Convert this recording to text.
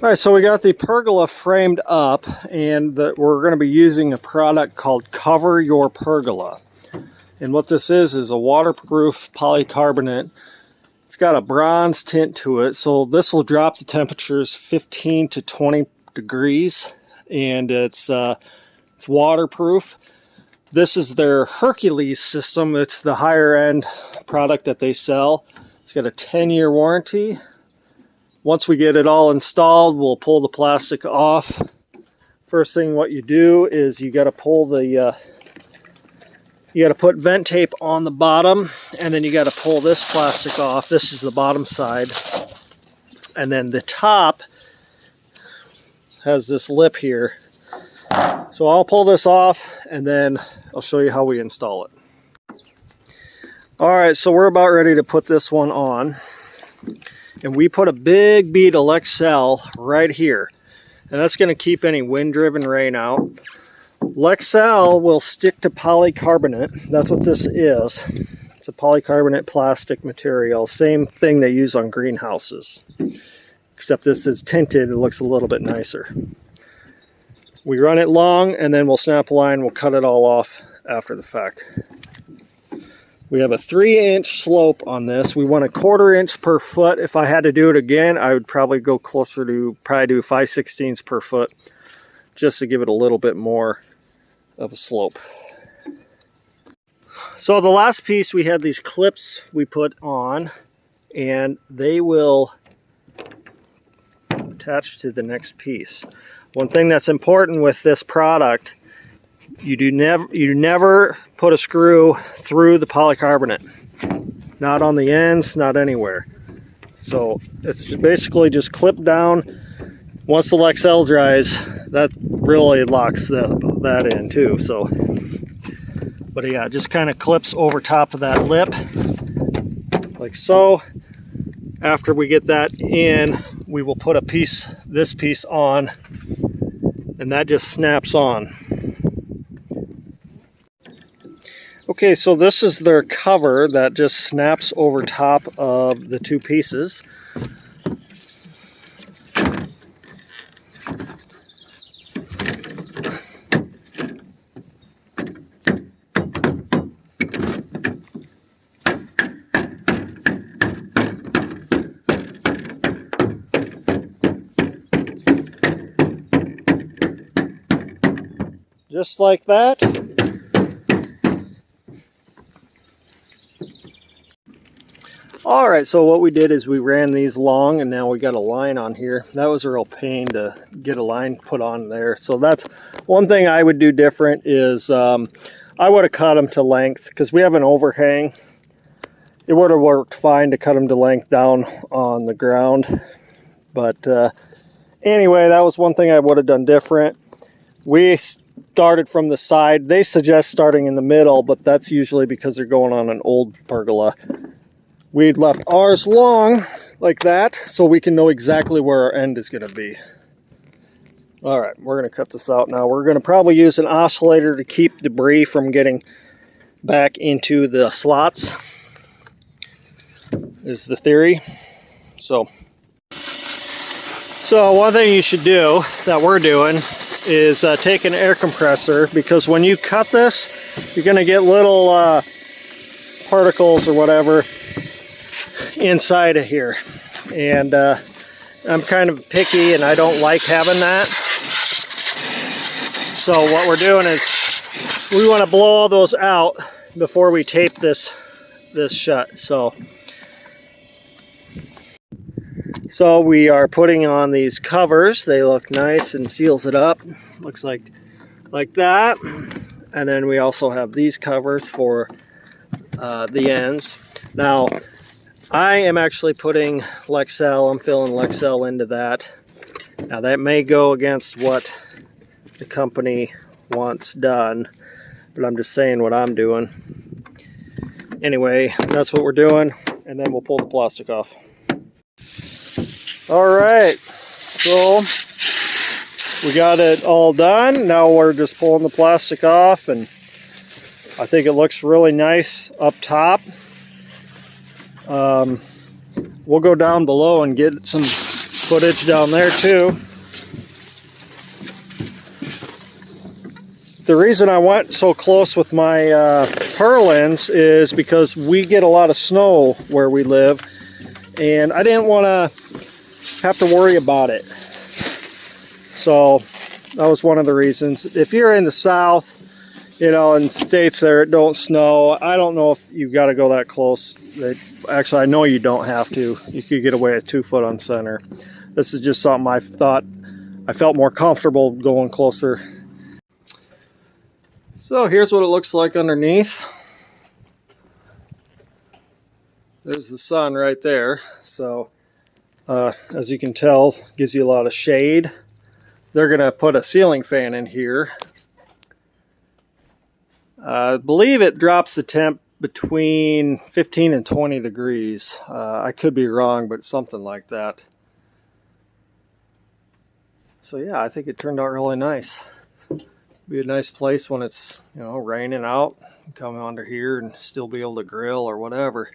All right, so we got the pergola framed up, and we're going to be using a product called Cover Your Pergola. And what this is a waterproof polycarbonate. It's got a bronze tint to it, so this will drop the temperatures 15 to 20 degrees, and it's waterproof. This is their Hercules system. It's the higher end product that they sell. It's got a 10-year warranty. Once we get it all installed, we'll pull the plastic off. First thing what you do is you got to pull the you got to put vent tape on the bottom, and then you got to pull this plastic off. This is the bottom side, and then the top has this lip here. So I'll pull this off, and then I'll show you how we install it. All right, so we're about ready to put this one on. And we put a big bead of Lexel right here, and that's going to keep any wind-driven rain out. Lexel will stick to polycarbonate. That's what this is. It's a polycarbonate plastic material. Same thing they use on greenhouses, except this is tinted. It looks a little bit nicer. We run it long, and then we'll snap a line. We'll cut it all off after the fact. We have a 3-inch slope on this. We want a 1/4 inch per foot. If I had to do it again, I would probably go closer to, do 5/16 per foot, just to give it a little bit more of a slope. So the last piece, we had these clips we put on, and they will attach to the next piece. One thing that's important with this product, you never put a screw through the polycarbonate. Not on the ends, not anywhere. So it's basically just clip down. Once the Lexel dries, that really locks that in too. So, but yeah, it just kind of clips over top of that lip, like so. After we get that in, we will put this piece on, and that just snaps on. Okay, so this is their cover that just snaps over top of the two pieces. Just like that. All right, so what we did is we ran these long, and now we got a line on here. That was a real pain to get a line put on there. So that's one thing I would do different is I would have cut them to length, because we have an overhang. It would have worked fine to cut them to length down on the ground. But anyway, that was one thing I would have done different. We started from the side. They suggest starting in the middle, but that's usually because they're going on an old pergola. We'd left ours long like that, so we can know exactly where our end is going to be. All right, we're going to cut this out now. We're going to probably use an oscillator to keep debris from getting back into the slots, is the theory. So one thing you should do, that we're doing, is take an air compressor, because when you cut this, you're going to get little particles or whatever inside of here, and I'm kind of picky and I don't like having that. So what we're doing is we want to blow all those out before we tape this shut. So we are putting on these covers. They look nice and seals it up. Looks like that. And then we also have these covers for the ends. Now I am actually putting Lexel, I'm filling Lexel into that. Now that may go against what the company wants done, but I'm just saying what I'm doing. Anyway, that's what we're doing, and then we'll pull the plastic off. All right, so we got it all done. Now we're just pulling the plastic off, and I think it looks really nice up top. We'll go down below and get some footage down there too. The reason I went so close with my purlins is because we get a lot of snow where we live, and I didn't want to have to worry about it. So that was one of the reasons. If you're in the south, you know, in states there it don't snow, I don't know if you've got to go that close. Actually, I know you don't have to. You could get away with 2 foot on center. This is just something I thought I felt more comfortable going closer. So here's what it looks like underneath. There's the sun right there. So as you can tell, gives you a lot of shade. They're gonna put a ceiling fan in here. I believe it drops the temp between 15 and 20 degrees. I could be wrong, but something like that. So yeah, I think it turned out really nice. Be a nice place when it's, you know, raining out. Come under here and still be able to grill or whatever.